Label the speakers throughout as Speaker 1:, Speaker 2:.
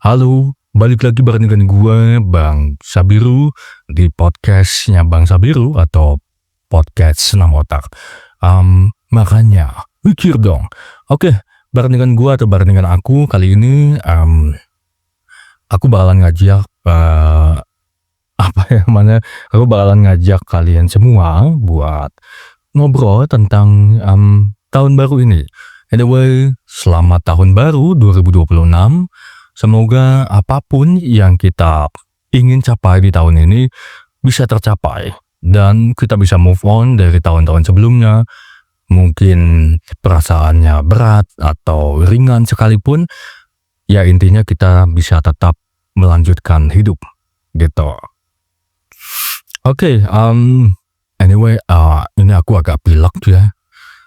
Speaker 1: Halo, balik lagi bareng dengan gue, Bang Sabiru, di podcastnya Bang Sabiru atau podcast Senam Otak. Makanya, mikir dong. Oke, bareng dengan gue atau bareng dengan aku, kali ini aku bakalan ngajak, aku bakalan ngajak kalian semua buat ngobrol tentang tahun baru ini. Anyway, selamat tahun baru 2026. Semoga apapun yang kita ingin capai di tahun ini bisa tercapai dan kita bisa move on dari tahun-tahun sebelumnya. Mungkin perasaannya berat atau ringan sekalipun, ya intinya kita bisa tetap melanjutkan hidup gitu. Oke, anyway, ini aku agak pilek ya,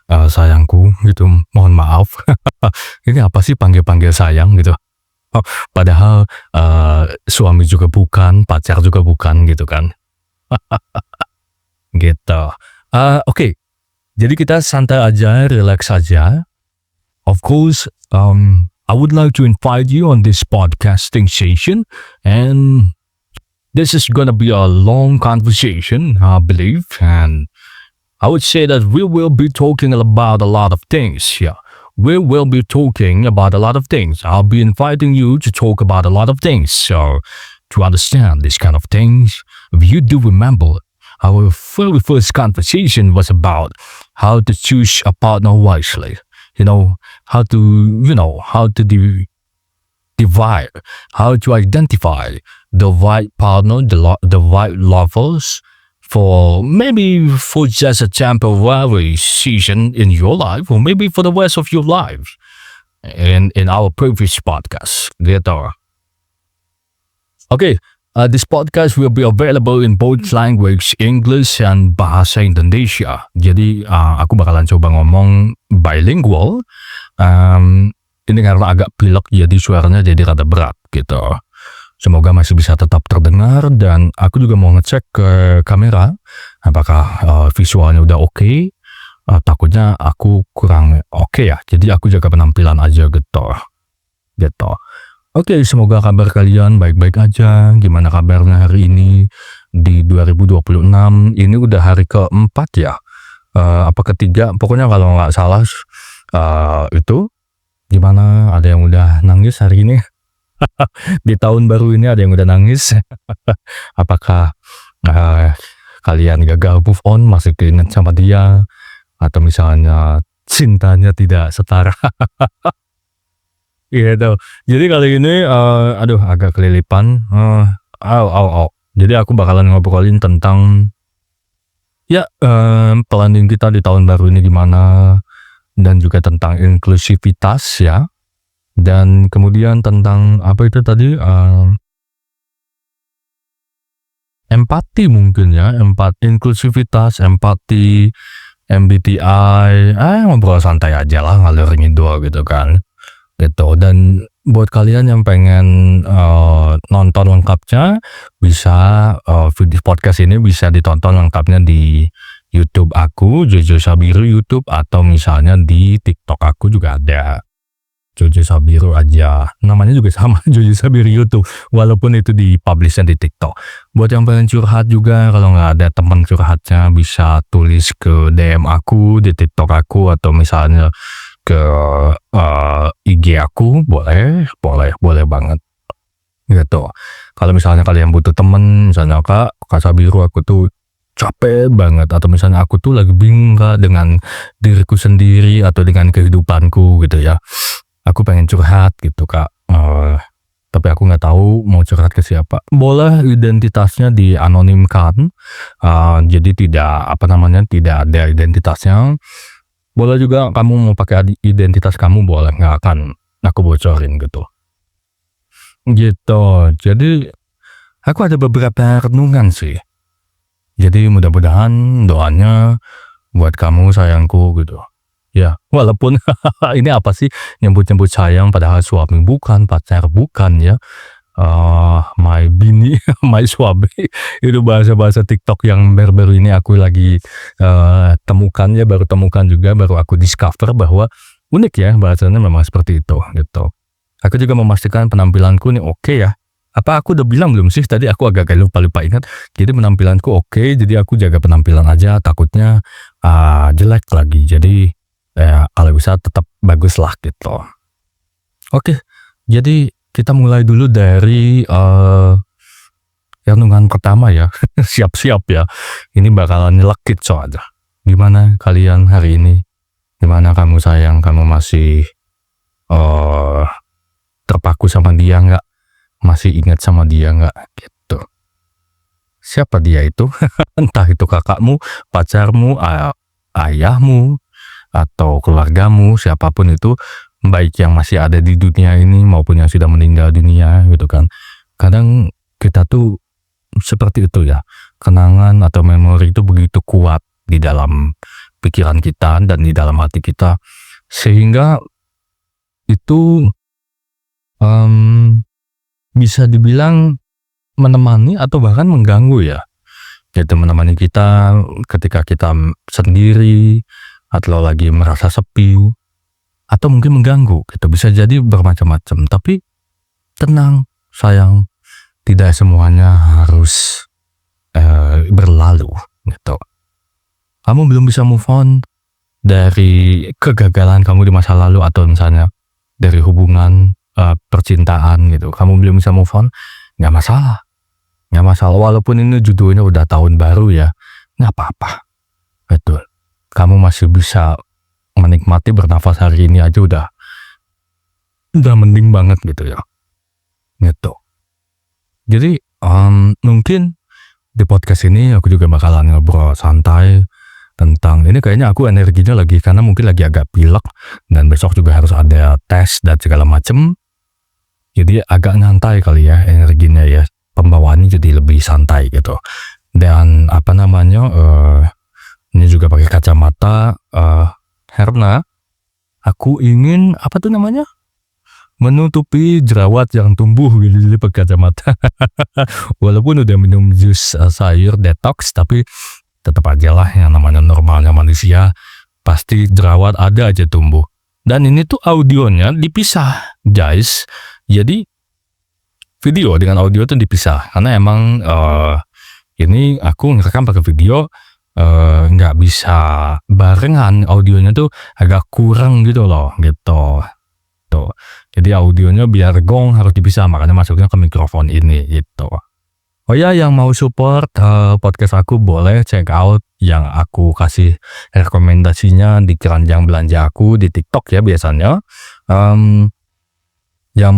Speaker 1: sayangku gitu, mohon maaf. Ini apa sih panggil-panggil sayang gitu? Padahal suami juga bukan, pacar juga bukan gitu kan. Gitu. Oke. Jadi kita santai aja, relax aja. Of course, I would like to invite you on this podcasting session, and this is gonna be a long conversation, I believe, and I would say that we will be talking about a lot of things here. We will be talking about a lot of things. I'll be inviting you to talk about a lot of things. So, to understand this kind of things, if you do remember, our very first conversation was about how to choose a partner wisely. How to divide, how to identify the right partner, the right lovers, for just a temporary season in your life, or maybe for the rest of your life. In our previous podcast, gitu. Okay, this podcast will be available in both language, English and bahasa Indonesia. Jadi aku bakalan coba ngomong bilingual. Ini karena agak pilek, jadi suaranya jadi rada berat gitu. Semoga masih bisa tetap terdengar, dan aku juga mau ngecek ke kamera apakah visualnya udah oke. Takutnya aku kurang oke ya, jadi aku jaga penampilan aja gitu. Oke, semoga kabar kalian baik-baik aja. Gimana kabarnya hari ini di 2026? Ini udah hari keempat ya, apa ketiga, pokoknya kalau nggak salah. Itu gimana, ada yang udah nangis hari ini? Di tahun baru ini ada yang udah nangis? Apakah kalian gagal move on, masih keinget sama dia, atau misalnya cintanya tidak setara? Gitu. Jadi kali ini agak kelilipan. Jadi aku bakalan ngobrolin tentang planning kita di tahun baru ini gimana, dan juga tentang inklusivitas ya. Dan kemudian tentang apa itu tadi, empati mungkin ya, inklusivitas, empati, MBTI, ngobrol santai aja lah, ngalur ngidul gitu kan, gitu. Dan buat kalian yang pengen nonton lengkapnya, bisa video podcast ini bisa ditonton lengkapnya di YouTube aku, Jojo Sabiru YouTube, atau misalnya di TikTok aku juga ada. Jojo Sabiru aja, namanya juga sama, Jojo Sabiru YouTube, walaupun itu dipublishnya di TikTok. Buat yang pengen curhat juga, kalau nggak ada teman curhatnya, bisa tulis ke DM aku di TikTok aku, atau misalnya ke IG aku, boleh banget gitu. Kalau misalnya kalian butuh temen, misalnya Kak Sabiru, aku tuh capek banget, atau misalnya aku tuh lagi bingung Kak dengan diriku sendiri atau dengan kehidupanku gitu ya, aku pengen curhat gitu Kak, tapi aku nggak tahu mau curhat ke siapa. Boleh identitasnya dianonimkan, jadi tidak ada identitasnya. Boleh juga kamu mau pakai identitas kamu, boleh, nggak akan aku bocorin gitu. Jadi aku ada beberapa renungan sih. Jadi mudah-mudahan doanya buat kamu sayangku gitu. Ya, walaupun ini apa sih nyebut-nyebut sayang padahal suami bukan, pacar bukan ya. My bini, my suami, itu bahasa-bahasa TikTok yang baru-baru ini aku lagi temukan ya, baru aku discover bahwa unik ya bahasanya, memang seperti itu gitu. Aku juga memastikan penampilanku nih oke ya. Apa aku udah bilang belum sih tadi, aku agak lupa ingat. Jadi penampilanku oke, jadi aku jaga penampilan aja, takutnya jelek lagi. Jadi ya kalau bisa tetap bagus lah gitu. Oke, jadi kita mulai dulu dari renungan pertama ya. Siap-siap ya. Ini bakalan nyelekit soalnya. Gimana kalian hari ini? Gimana kamu sayang? Kamu masih terpaku sama dia nggak? Masih ingat sama dia nggak? Gitu. Siapa dia itu? Entah itu kakakmu, pacarmu, ayahmu, atau keluargamu, siapapun itu, baik yang masih ada di dunia ini maupun yang sudah meninggal dunia gitu kan. Kadang kita tuh seperti itu ya, kenangan atau memori itu begitu kuat di dalam pikiran kita dan di dalam hati kita, sehingga itu bisa dibilang menemani atau bahkan mengganggu ya. Gitu, menemani kita ketika kita sendiri atau lagi merasa sepi, atau mungkin mengganggu gitu. Bisa jadi bermacam-macam. Tapi tenang sayang, tidak semuanya harus berlalu gitu. Kamu belum bisa move on dari kegagalan kamu di masa lalu, atau misalnya dari hubungan percintaan gitu, kamu belum bisa move on, nggak masalah. Nggak masalah, walaupun ini judulnya udah tahun baru ya, nggak apa-apa. Betul. Kamu masih bisa menikmati bernafas hari ini aja udah mending banget gitu ya. Gitu. Jadi mungkin di podcast ini aku juga bakalan ngobrol santai tentang ini. Kayaknya aku energinya lagi, karena mungkin lagi agak pilek dan besok juga harus ada tes dan segala macem. Jadi agak nyantai kali ya energinya ya. Pembawaannya jadi lebih santai gitu. Dan apa namanya, ini juga pakai kacamata karena aku ingin apa tuh namanya, menutupi jerawat yang tumbuh gitu di kacamata. Walaupun udah minum jus sayur detox, tapi tetap aja lah yang namanya normalnya manusia, pasti jerawat ada aja tumbuh. Dan ini tuh audionya dipisah guys. Jadi video dengan audio tuh dipisah, karena emang ini aku ngerekam pakai video, nggak bisa barengan, audionya tuh agak kurang gitu loh gitu. Tuh. Jadi audionya biar gong harus dipisah, makanya masuknya ke mikrofon ini gitu. Oh ya, yang mau support podcast aku boleh check out yang aku kasih rekomendasinya di keranjang belanja aku di TikTok ya biasanya. Yang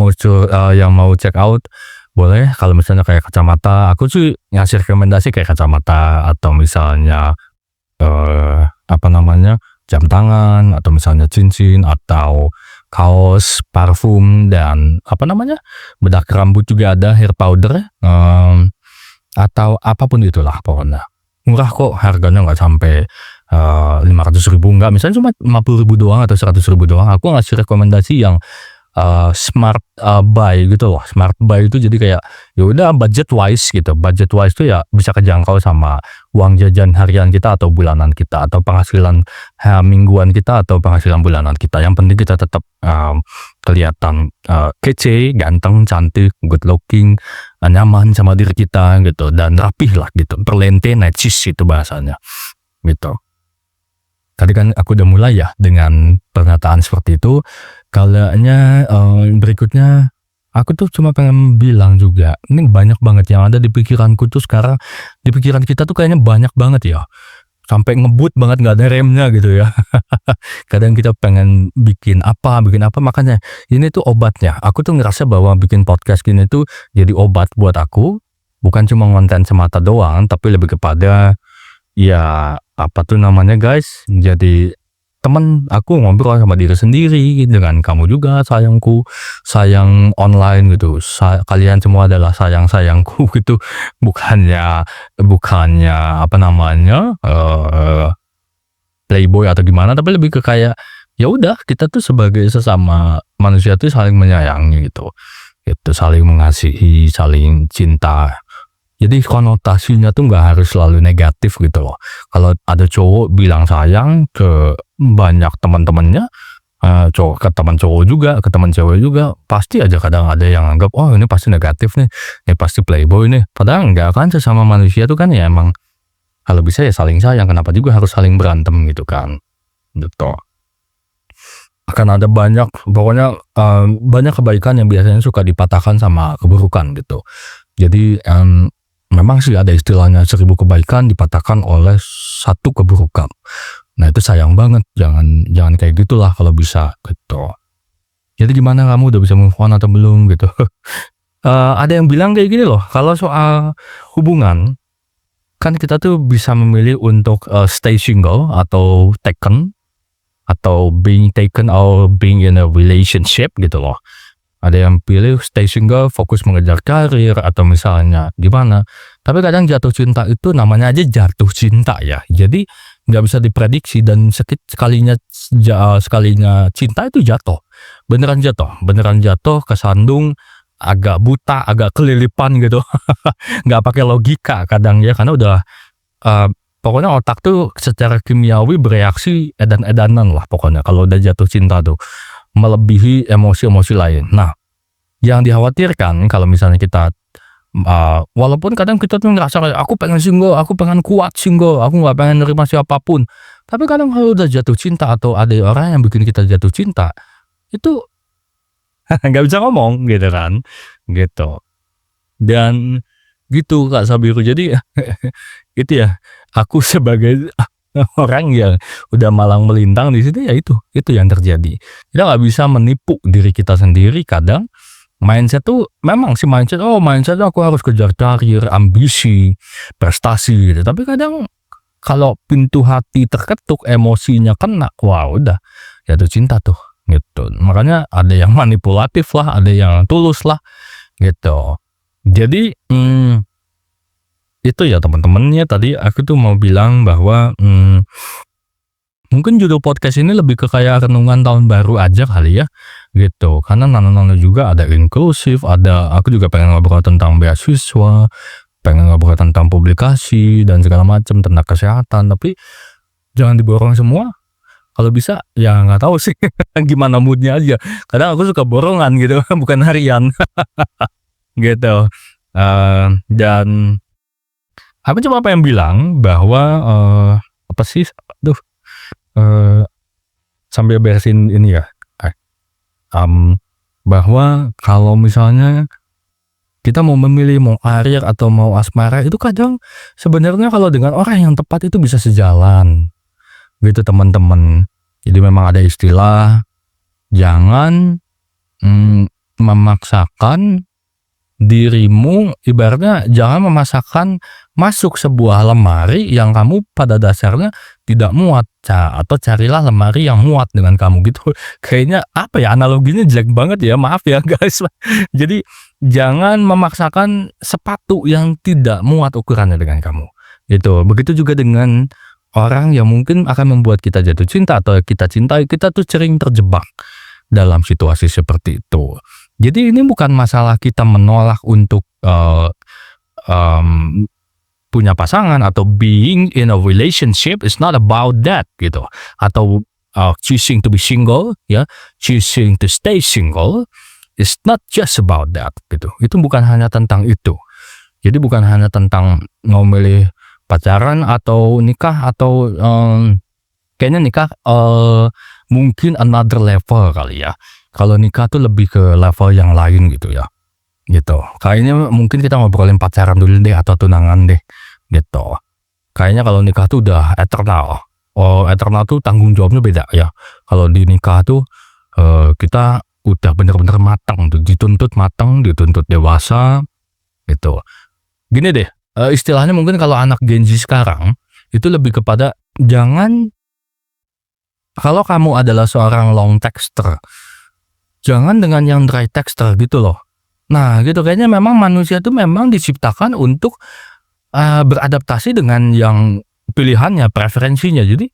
Speaker 1: mau check out boleh. Kalau misalnya kayak kacamata, aku sih ngasih rekomendasi kayak kacamata, atau misalnya apa namanya, jam tangan, atau misalnya cincin, atau kaos, parfum, dan apa namanya, bedak rambut juga ada, hair powder, atau apapun itulah pokoknya. Murah kok, harganya nggak sampai 500.000, nggak, misalnya cuma 50.000 doang atau 100.000 doang. Aku ngasih rekomendasi yang smart buy gitu loh. Smart buy itu jadi kayak ya udah budget wise gitu. Budget wise itu ya bisa kejangkau sama uang jajan harian kita atau bulanan kita, atau penghasilan mingguan kita atau penghasilan bulanan kita. Yang penting kita tetap kelihatan kece, ganteng, cantik, good looking, nyaman sama diri kita gitu, dan rapih lah gitu. Perlente, necis itu bahasanya gitu. Tadi kan aku udah mulai ya dengan pernyataan seperti itu. Kayaknya berikutnya aku tuh cuma pengen bilang juga, ini banyak banget yang ada di pikiranku tuh sekarang. Di pikiran kita tuh kayaknya banyak banget ya, sampai ngebut banget, nggak ada remnya gitu ya. Kadang kita pengen bikin apa, makanya ini tuh obatnya. Aku tuh ngerasa bahwa bikin podcast gini tuh jadi obat buat aku, bukan cuma konten semata doang, tapi lebih kepada ya apa tuh namanya guys, jadi temen aku ngobrol sama diri sendiri, dengan kamu juga sayangku, sayang online gitu. Kalian semua adalah sayang-sayangku gitu, bukannya apa namanya, playboy atau gimana, tapi lebih ke kayak ya udah, kita tuh sebagai sesama manusia tuh saling menyayangi gitu, saling mengasihi, saling cinta. Jadi konotasinya tuh nggak harus selalu negatif gitu loh. Kalau ada cowok bilang sayang ke banyak teman-temannya, ke teman cowok juga, ke teman cewek juga, pasti aja kadang ada yang anggap, "Oh ini pasti negatif nih, ini pasti playboy nih." Padahal enggak kan, sesama manusia tuh kan ya emang kalau bisa ya saling sayang, kenapa juga harus saling berantem gitu kan, gitu. Akan ada banyak, pokoknya, banyak kebaikan yang biasanya suka dipatahkan sama keburukan gitu. Jadi, memang sih ada istilahnya 1000 kebaikan dipatahkan oleh 1 keburukan. Nah itu sayang banget, jangan kayak gitulah kalau bisa, gitu. Jadi gimana, kamu udah bisa move on atau belum gitu? Ada yang bilang kayak gini loh, kalau soal hubungan, kan kita tuh bisa memilih untuk, stay single atau taken, atau being taken or being in a relationship gitu loh. Ada yang pilih stay single, fokus mengejar karir atau misalnya gimana. Tapi kadang jatuh cinta itu namanya aja jatuh cinta ya. Jadi nggak bisa diprediksi dan sekalinya cinta itu jatuh. Beneran jatuh, kesandung, agak buta, agak kelilipan gitu. Nggak pakai logika kadang ya, karena udah, pokoknya otak tuh secara kimiawi bereaksi edan-edanan lah pokoknya kalau udah jatuh cinta tuh. Melebihi emosi-emosi lain. Nah, yang dikhawatirkan kalau misalnya kita, walaupun kadang kita tuh ngerasa kayak, "Aku pengen single, aku pengen kuat single, aku nggak pengen nerima siapapun." Tapi kadang kalau udah jatuh cinta atau ada orang yang bikin kita jatuh cinta, itu nggak bisa ngomong gitu kan, gitu. Dan gitu Kak Sabiru, jadi itu ya, aku sebagai orang yang udah malang melintang di situ, ya itu yang terjadi. Kita nggak bisa menipu diri kita sendiri kadang, mindset tuh memang sih mindset, mindset aku harus kejar karir, ambisi, prestasi gitu. Tapi kadang kalau pintu hati terketuk, emosinya kena, wah udah jatuh cinta tuh, gitu. Makanya ada yang manipulatif lah, ada yang tulus lah, gitu. Jadi, itu ya teman-temannya tadi aku tuh mau bilang bahwa, mungkin judul podcast ini lebih ke kayak renungan tahun baru aja kali ya, gitu. Karena nano-nano juga ada inklusif, aku juga pengen ngobrol tentang beasiswa, pengen ngobrol tentang publikasi dan segala macam tentang kesehatan, tapi jangan diborong semua. Kalau bisa ya nggak tahu sih gimana moodnya aja. Kadang aku suka borongan gitu, bukan harian, gitu. Dan aku cuma pengen bilang bahwa, apa sih, aduh, sambil beresin ini ya, bahwa kalau misalnya kita mau memilih mau karir atau mau asmara itu kadang sebenarnya kalau dengan orang yang tepat itu bisa sejalan, gitu teman-teman. Jadi memang ada istilah, jangan, memaksakan dirimu, ibaratnya jangan memaksakan masuk sebuah lemari yang kamu pada dasarnya tidak muat, atau carilah lemari yang muat dengan kamu gitu. Kayaknya apa ya, analoginya jelek banget ya, maaf ya guys. Jadi jangan memaksakan sepatu yang tidak muat ukurannya dengan kamu, gitu. Begitu juga dengan orang yang mungkin akan membuat kita jatuh cinta atau kita cintai, kita tuh sering terjebak dalam situasi seperti itu. Jadi ini bukan masalah kita menolak untuk, punya pasangan atau being in a relationship, it's not about that gitu. Atau, choosing to be single ya, choosing to stay single, it's not just about that gitu. Itu bukan hanya tentang itu. Jadi bukan hanya tentang mau milih pacaran atau nikah atau, kayaknya nikah, mungkin another level kali ya. Kalau nikah tuh lebih ke level yang lain gitu ya, gitu. Kayaknya mungkin kita ngobrolin pacaran dulu deh atau tunangan deh, gitu. Kayaknya kalau nikah tuh udah eternal. Eternal tuh tanggung jawabnya beda ya. Kalau di nikah tuh, kita udah bener-bener matang tuh, dituntut matang, dituntut dewasa, gitu. Gini deh, istilahnya mungkin kalau anak Gen Z sekarang, itu lebih kepada kalau kamu adalah seorang long texter, jangan dengan yang dry texter gitu loh. Nah gitu, kayaknya memang manusia tuh memang diciptakan untuk, beradaptasi dengan yang pilihannya, preferensinya. Jadi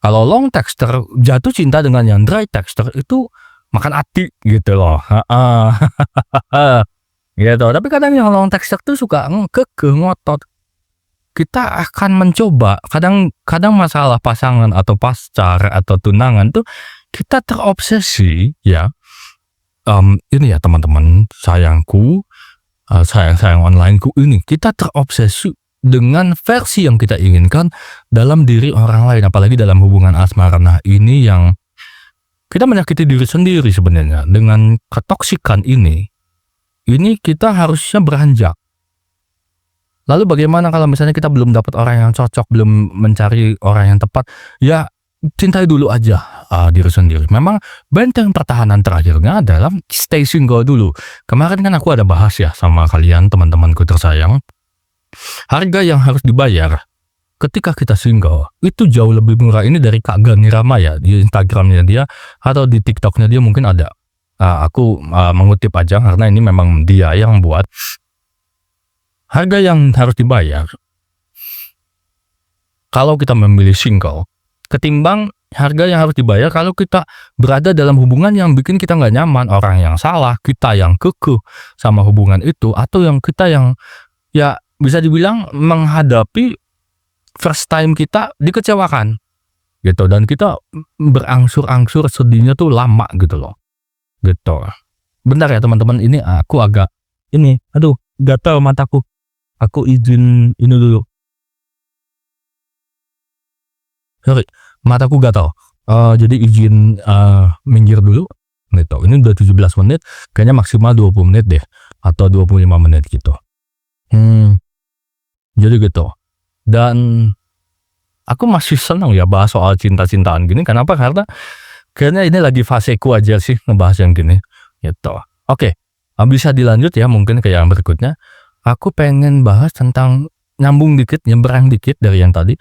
Speaker 1: kalau long texter jatuh cinta dengan yang dry texter itu makan hati gitu loh, heeh. Gitu, tapi kadang yang long texter tuh suka kekeh, ngotot. kita akan mencoba, kadang masalah pasangan atau pacar atau tunangan tuh kita terobsesi ya, ini ya teman-teman sayangku, sayang-sayang onlineku ini, kita terobsesi dengan versi yang kita inginkan dalam diri orang lain, apalagi dalam hubungan asmara. Nah, ini yang kita menyakiti diri sendiri sebenarnya. Dengan ketoksikan ini kita harusnya beranjak. Lalu bagaimana kalau misalnya kita belum dapat orang yang cocok, belum mencari orang yang tepat, ya cintai dulu aja diri sendiri. Memang benteng pertahanan terakhirnya adalah stay single dulu. Kemarin kan aku ada bahas ya sama kalian teman-temanku tersayang, harga yang harus dibayar ketika kita single itu jauh lebih murah. Ini dari Kak Gani Rama ya, di Instagramnya dia atau di TikToknya dia mungkin ada. Aku mengutip aja karena ini memang dia yang buat. Harga yang harus dibayar kalau kita memilih single ketimbang harga yang harus dibayar kalau kita berada dalam hubungan yang bikin kita nggak nyaman, orang yang salah, kita yang kekeh sama hubungan itu, atau yang kita yang ya bisa dibilang menghadapi first time kita dikecewakan gitu, dan kita berangsur-angsur sedihnya tuh lama gitu loh gitu. Bentar ya teman-teman, ini aku agak ini aduh gatal mataku. Aku izin ini dulu. Sorry, mataku gatal. Jadi izin minggir dulu. Gitu. Ini udah 17 menit, kayaknya maksimal 20 menit deh atau 25 menit gitu. Jadi gitu. Dan aku masih senang ya bahas soal cinta-cintaan gini. Kenapa? Karena kayaknya ini lagi faseku aja sih ngebahas yang gini gitu. Oke, bisa dilanjut ya mungkin ke yang berikutnya. Aku pengen bahas tentang nyambung dikit, nyebrang dikit dari yang tadi.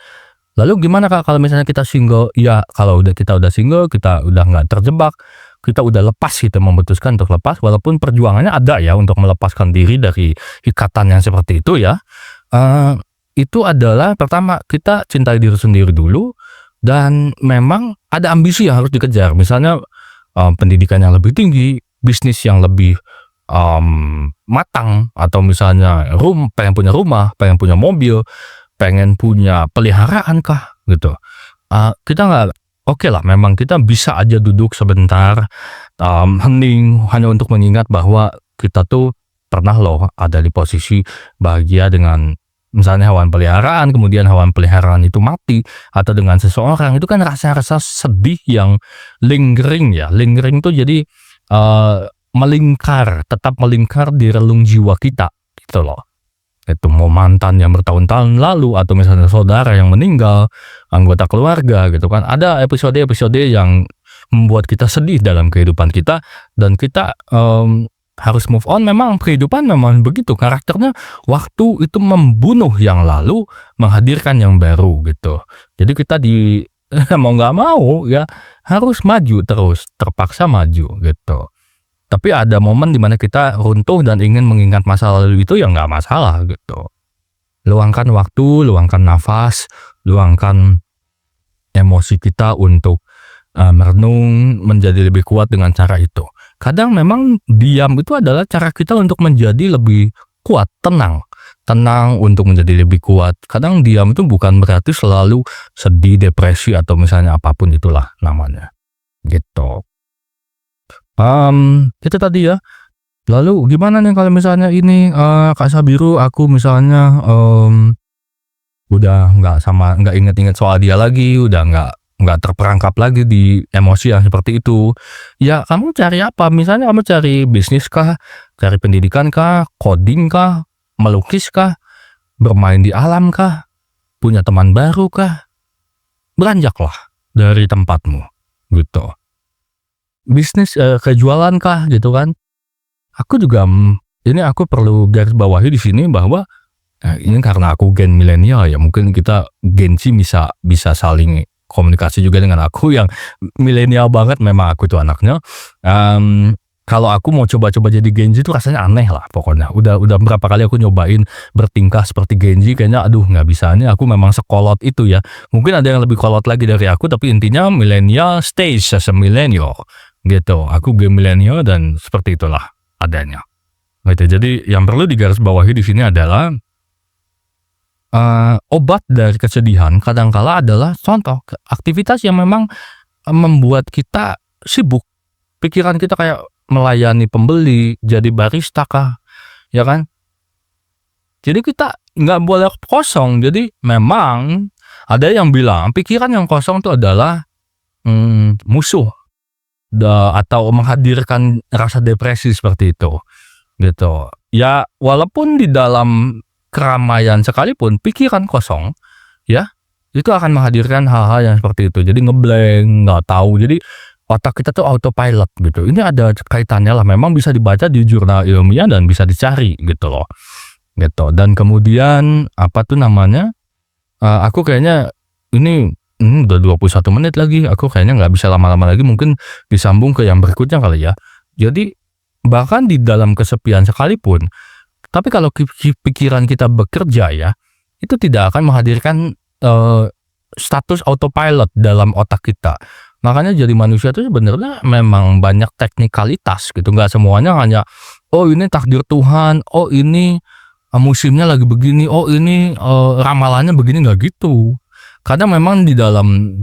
Speaker 1: Lalu gimana Kak kalau misalnya kita single? Ya kalau kita udah single, kita udah nggak terjebak, kita udah lepas gitu, memutuskan untuk lepas, walaupun perjuangannya ada ya untuk melepaskan diri dari ikatan yang seperti itu ya. Itu adalah pertama, kita cintai diri sendiri dulu, dan memang ada ambisi yang harus dikejar. Misalnya pendidikan yang lebih tinggi, bisnis yang lebih matang, atau misalnya pengen punya rumah, pengen punya mobil, pengen punya peliharaan kah gitu. Kita nggak oke lah, memang kita bisa aja duduk sebentar, hening hanya untuk mengingat bahwa kita tuh pernah loh ada di posisi bahagia dengan misalnya hewan peliharaan, kemudian hewan peliharaan itu mati, atau dengan seseorang. Itu kan rasa-rasa sedih yang lingering ya. Lingering tuh jadi melingkar, tetap melingkar di relung jiwa kita gitu loh. Itu mau mantan yang bertahun-tahun lalu, atau misalnya saudara yang meninggal, anggota keluarga gitu kan. Ada episode-episode yang membuat kita sedih dalam kehidupan kita, dan kita harus move on. Memang kehidupan memang begitu karakternya, waktu itu membunuh yang lalu, menghadirkan yang baru gitu. Jadi kita mau nggak mau ya harus maju terus, terpaksa maju gitu. Tapi ada momen dimana kita runtuh dan ingin mengingat masa lalu itu, ya nggak masalah gitu. Luangkan waktu, luangkan nafas, luangkan emosi kita untuk merenung, menjadi lebih kuat dengan cara itu. Kadang memang diam itu adalah cara kita untuk menjadi lebih kuat, tenang untuk menjadi lebih kuat. Kadang diam itu bukan berarti selalu sedih, depresi, atau misalnya apapun itulah namanya gitu. Itu tadi ya. Lalu gimana nih kalau misalnya ini Kak Sabiru, aku misalnya udah nggak inget-inget soal dia lagi, udah nggak terperangkap lagi di emosi yang seperti itu. Ya kamu cari apa? Misalnya kamu cari bisnis kah, cari pendidikan kah, coding kah, melukis kah, bermain di alam kah, punya teman baru kah? Beranjaklah dari tempatmu gitu. Bisnis kejualan kah gitu kan. Aku juga ini aku perlu garis bawahi di sini bahwa ini karena aku gen milenial ya, mungkin kita Gen Z bisa saling komunikasi juga dengan aku yang milenial banget. Memang aku tuh anaknya. Kalau aku mau coba-coba jadi Gen Z itu rasanya aneh lah pokoknya. Udah berapa kali aku nyobain bertingkah seperti Gen Z, kayaknya aduh nggak bisa, ini aku memang sekolot itu ya. Mungkin ada yang lebih kolot lagi dari aku, tapi intinya milenial stays as a millennial gitu. Aku game milenial dan seperti itulah adanya. Gitu. Jadi yang perlu digarisbawahi di sini adalah obat dari kesedihan kadangkala adalah contoh aktivitas yang memang, membuat kita sibuk. Pikiran kita kayak melayani pembeli, jadi barista kah, ya kan? Jadi kita nggak boleh kosong. Jadi memang ada yang bilang pikiran yang kosong itu adalah, musuh atau menghadirkan rasa depresi seperti itu, gitu. Ya walaupun di dalam keramaian sekalipun pikiran kosong, ya, itu akan menghadirkan hal-hal yang seperti itu. Jadi nge-blank, nggak tahu. Jadi otak kita tuh autopilot gitu. Ini ada kaitannya lah, memang bisa dibaca di jurnal ilmiah dan bisa dicari gitu loh, gitu. Dan kemudian apa tuh namanya, aku kayaknya ini udah 21 menit lagi, aku kayaknya nggak bisa lama-lama lagi, mungkin disambung ke yang berikutnya kali ya. Jadi bahkan di dalam kesepian sekalipun, tapi kalau pikiran kita bekerja ya, itu tidak akan menghadirkan, status autopilot dalam otak kita. Makanya jadi manusia itu sebenarnya memang banyak teknikalitas gitu, nggak semuanya hanya, "Oh ini takdir Tuhan, oh ini, musimnya lagi begini, oh ini, ramalannya begini," nggak gitu. Karena memang di dalam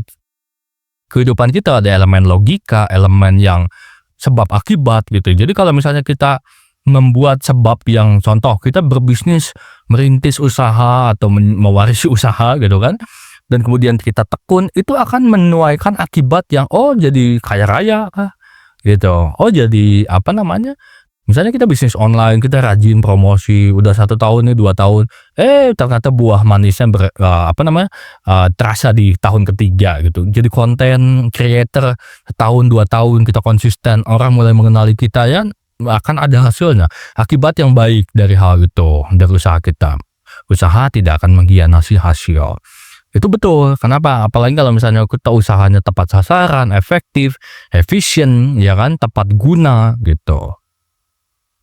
Speaker 1: kehidupan kita ada elemen logika, elemen yang sebab akibat gitu. Jadi kalau misalnya kita membuat sebab yang contoh kita berbisnis, merintis usaha atau mewarisi usaha gitu kan, dan kemudian kita tekun, itu akan menuaikan akibat yang, oh jadi kaya raya kah, gitu. Oh jadi apa namanya, misalnya kita bisnis online, kita rajin promosi, udah 1 tahun nih, 2 tahun, ternyata buah manisnya terasa di tahun ketiga gitu. Jadi konten creator setahun, 2 tahun kita konsisten, orang mulai mengenali kita ya, akan ada hasilnya. Akibat yang baik dari hal itu, dari usaha kita. Usaha tidak akan mengkhianati hasil. Itu betul, kenapa? Apalagi kalau misalnya kita usahanya tepat sasaran, efektif, efisien, ya kan, tepat guna gitu.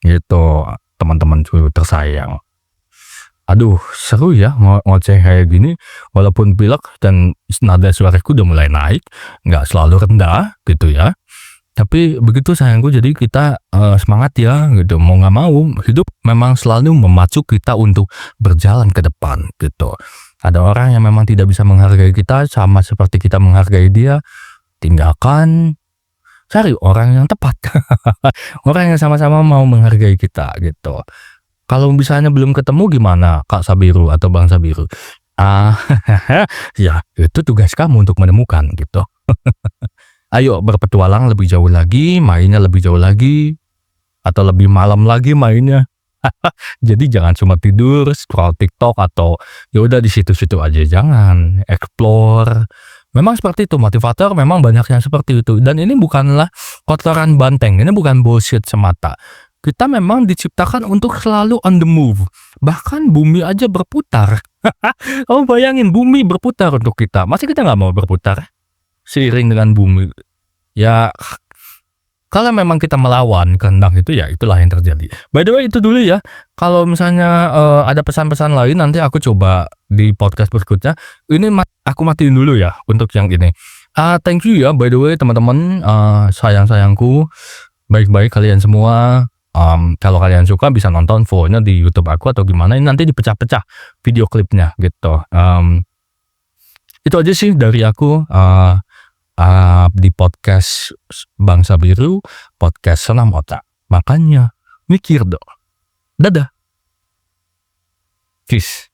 Speaker 1: Gitu, teman-temanku tersayang. Aduh, seru ya ngoceh kayak gini, walaupun pilek dan nada suaraku udah mulai naik, nggak selalu rendah gitu ya. Tapi begitu sayangku, jadi kita, semangat ya gitu, mau nggak mau hidup memang selalu memacu kita untuk berjalan ke depan gitu. Ada orang yang memang tidak bisa menghargai kita sama seperti kita menghargai dia, tinggalkan, cari orang yang tepat. Orang yang sama-sama mau menghargai kita gitu. Kalau misalnya belum ketemu gimana Kak Sabiru atau Bang Sabiru? Ah, ya itu tugas kamu untuk menemukan gitu. Ayo berpetualang lebih jauh lagi, mainnya lebih jauh lagi, atau lebih malam lagi mainnya. Jadi jangan cuma tidur, scroll TikTok atau ya udah di situ-situ aja, jangan, explore. Memang seperti itu, motivator memang banyak yang seperti itu, dan ini bukanlah kotoran banteng, ini bukan bullshit semata. Kita memang diciptakan untuk selalu on the move, bahkan bumi aja berputar. Kamu bayangin bumi berputar untuk kita, masa kita nggak mau berputar seiring dengan bumi? Ya kalau memang kita melawan kehendak itu, ya itulah yang terjadi. By the way itu dulu ya, kalau misalnya, ada pesan-pesan lain nanti aku coba di podcast berikutnya. Ini aku matiin dulu ya untuk yang ini. Thank you ya by the way teman-teman, sayang-sayangku, baik-baik kalian semua. Kalau kalian suka bisa nonton fullnya di YouTube aku atau gimana, ini nanti dipecah-pecah video klipnya gitu. Itu aja sih dari aku, di podcast Bang Sabiru, podcast Senam Otak. Makanya mikir dong. Dadah. Peace.